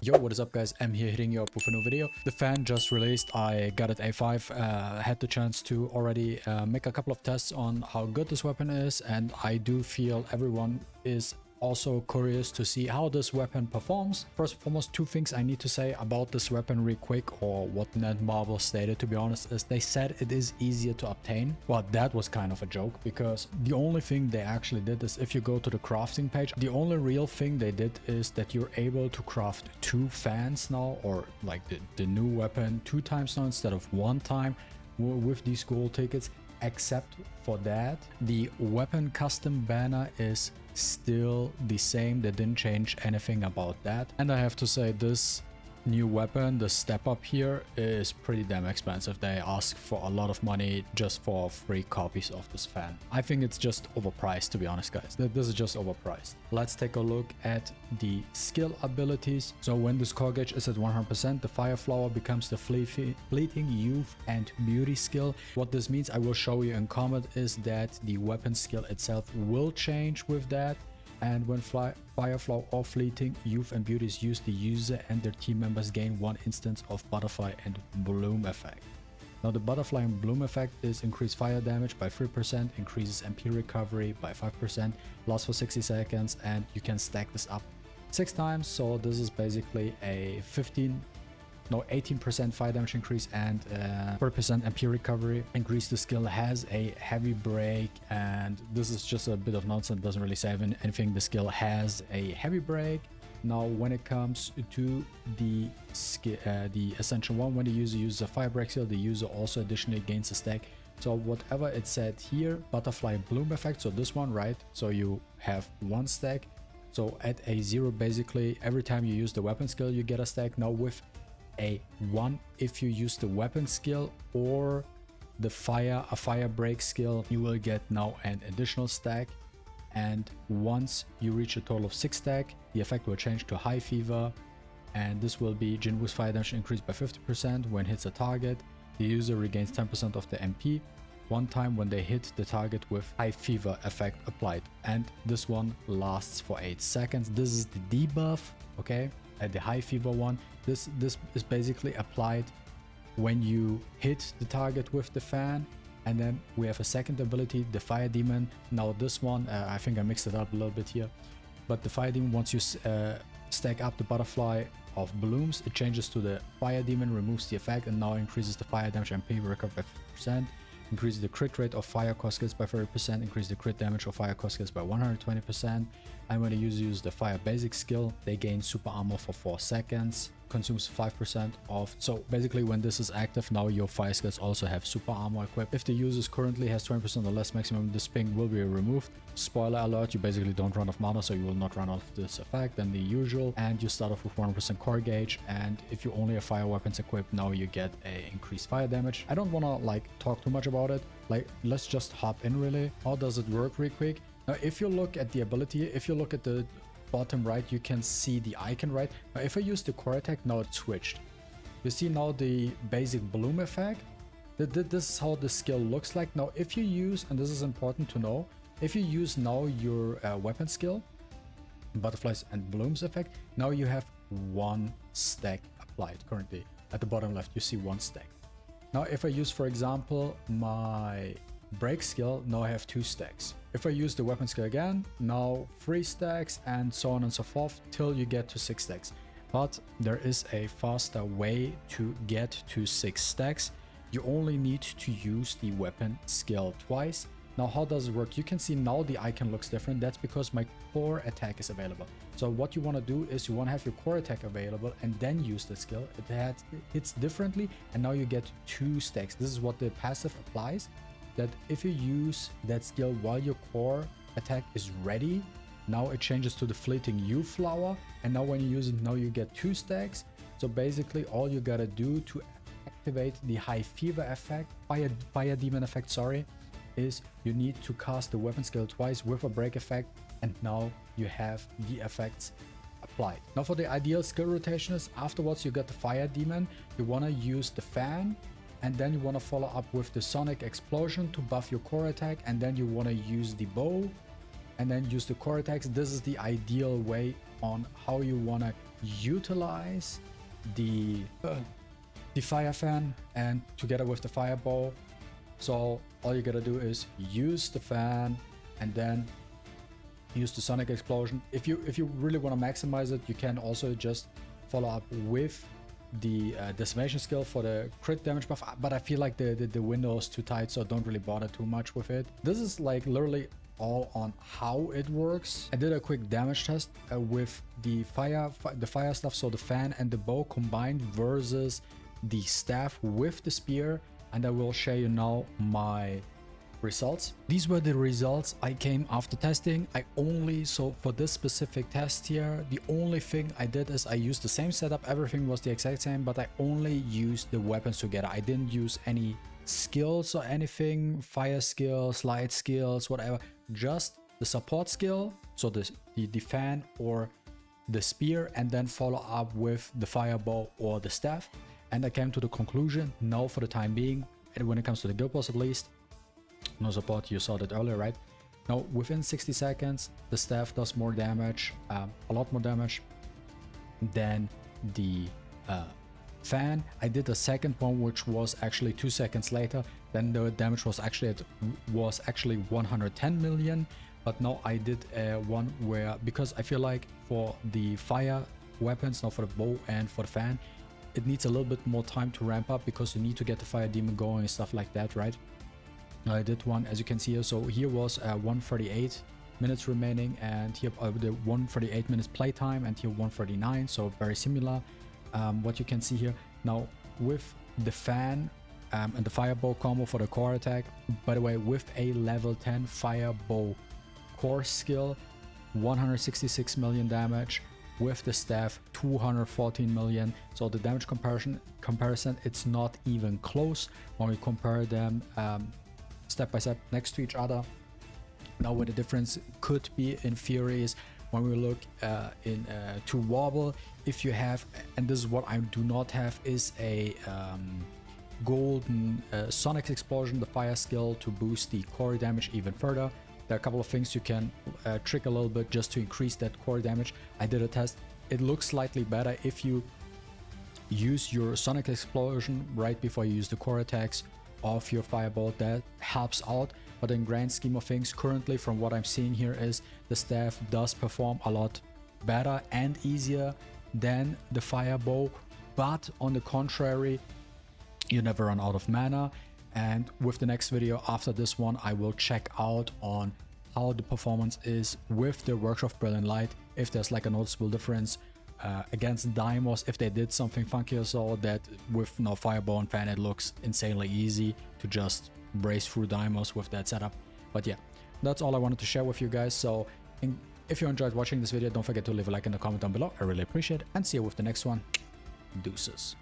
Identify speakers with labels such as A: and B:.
A: Yo, what is up guys, I'm here hitting you up with a new video. The fan just released, I got it A5, had the chance to already make a couple of tests on how good this weapon is, and I do feel everyone is also curious to see how this weapon performs. First and foremost, two things I need to say about this weapon real quick, or what Netmarble stated, to be honest, is they said it is easier to obtain. Well, that was kind of a joke, because the only thing they actually did is, if you go to the crafting page, the only real thing they did is that you're able to craft 2 fans now, or like the new weapon 2 times now instead of 1 time with these gold tickets. Except for that, the weapon custom banner is still the same. They didn't change anything about that. And I have to say, this new weapon, the step up here, is pretty damn expensive. They ask for a lot of money just for 3 copies of this fan. I think it's just overpriced, to be honest guys. This is just overpriced. Let's take a look at the skill abilities. So when this core gauge is at 100%, the fire flower becomes the fleeting youth and beauty skill. What this means, I will show you in comment, is that the weapon skill itself will change with that. And when Fireflower or Fleeting Youth and Beauty is used, the user and their team members gain 1 instance of Butterfly and Bloom effect. Now the Butterfly and Bloom effect is increased fire damage by 3%, increases MP recovery by 5%, lasts for 60 seconds, and you can stack this up 6 times. So this is basically a 18% fire damage increase and 4% MP recovery. Increase the skill has a heavy break, and this is just a bit of nonsense, doesn't really say anything. The skill has a heavy break. Now when it comes to the essential one, when the user uses a fire break skill, the user also additionally gains a stack. So whatever it said here, Butterfly Bloom effect, so this one, right? So you have 1 stack. So at a 0, basically every time you use the weapon skill you get a stack. Now with a 1, if you use the weapon skill or the fire break skill, you will get now an additional stack. And once you reach a total of 6 stack, the effect will change to High Fever, and this will be Jinwoo's fire damage increased by 50% when hits a target. The user regains 10% of the MP 1 time when they hit the target with High Fever effect applied, and this one lasts for 8 seconds. This is the debuff, okay? At the High Fever one, this is basically applied when you hit the target with the fan. And then we have a second ability, the Fire Demon. Now this one, I think I mixed it up a little bit here, but the Fire Demon, once you stack up the Butterfly of Blooms, it changes to the Fire Demon, removes the effect, and now increases the fire damage and MP recovery by 50%. Increase the crit rate of fire core skills by 30%, increase the crit damage of fire core skills by 120%. And when the user uses the fire basic skill, they gain super armor for 4 seconds, consumes 5% of. So basically when this is active, now your fire skills also have super armor equipped. If the user currently has 20% or less maximum, this ping will be removed. Spoiler alert, you basically don't run out of mana, so you will not run out of this effect than the usual. And you start off with 100% core gauge, and if you only have fire weapons equipped, now you get a increased fire damage. I don't want to like talk too much about it, like let's just hop in really. How does it work real quick? Now if you look at the ability, if you look at the bottom right, you can see the icon, right? Now if I use the core attack, now it switched. You see now the basic bloom effect. This is how the skill looks like. Now if you use, and this is important to know, if you use now your weapon skill, butterflies and blooms effect, now you have 1 stack applied. Currently at the bottom left you see 1 stack. Now if I use, for example, my break skill, now I have 2 stacks. If I use the weapon skill again, now 3 stacks, and so on and so forth till you get to 6 stacks. But there is a faster way to get to 6 stacks. You only need to use the weapon skill twice. Now how does it work? You can see now the icon looks different. That's because my core attack is available. So what you want to do is you want to have your core attack available and then use the skill. It hits differently, and now you get 2 stacks. This is what the passive applies, that if you use that skill while your core attack is ready, now it changes to the Fleeting Youth flower, and now when you use it, now you get 2 stacks. So basically all you gotta do to activate the High Fever effect, Fire Demon effect, sorry, is you need to cast the weapon skill twice with a break effect, and now you have the effects applied. Now for the ideal skill rotation is, afterwards you get the Fire Demon, you want to use the fan, and then you want to follow up with the Sonic Explosion to buff your core attack, and then you want to use the bow, and then use the core attacks. This is the ideal way on how you want to utilize the fire fan and together with the fireball. So all you gotta do is use the fan and then use the sonic explosion. If you really want to maximize it, you can also just follow up with the decimation skill for the crit damage buff, but I feel like the window is too tight, so don't really bother too much with it. This is like literally all on how it works. I did a quick damage test with the fire stuff, so the fan and the bow combined versus the staff with the spear, and I will share you now my results. These were the results I came after testing. So for this specific test here, the only thing I did is I used the same setup, everything was the exact same, but I only used the weapons together. I didn't use any skills or anything, fire skills, slide skills, whatever, just the support skill, so the fan or the spear, and then follow up with the fireball or the staff. And I came to the conclusion, no, for the time being, and when it comes to the guild boss at least, no support, you saw that earlier, right? Now, within 60 seconds, the staff does more damage, a lot more damage than the fan. I did a second one, which was actually 2 seconds later. Then the damage was actually 110 million. But now I did one where, because I feel like for the fire weapons, now for the bow and for the fan, it needs a little bit more time to ramp up because you need to get the fire demon going and stuff like that, right? I did one, as you can see here. So here was 138 minutes remaining, and here the 138 minutes playtime, and here 139. So very similar. What you can see here now with the fan and the fireball combo for the core attack. By the way, with a level 10 fireball core skill, 166 million damage. With the staff, 214 million. So the damage comparison, it's not even close when we compare them step by step next to each other. Now where the difference could be in theory is when we look to wobble, if you have, and this is what I do not have, is a golden sonic explosion, the fire skill, to boost the core damage even further. There are a couple of things you can trick a little bit just to increase that core damage. I did a test. It looks slightly better if you use your sonic explosion right before you use the core attacks of your fireball. That helps out. But in grand scheme of things, currently from what I'm seeing here is the staff does perform a lot better and easier than the fireball. But on the contrary, you never run out of mana. And with the next video after this one, I will check out on how the performance is with the Workshop Brilliant Light, if there's like a noticeable difference against Deimos, if they did something funky or so, that with no fireball and fan it looks insanely easy to just brace through Deimos with that setup. But yeah, that's all I wanted to share with you guys. So if you enjoyed watching this video, don't forget to leave a like and a comment down below. I really appreciate it, and see you with the next one. Deuces.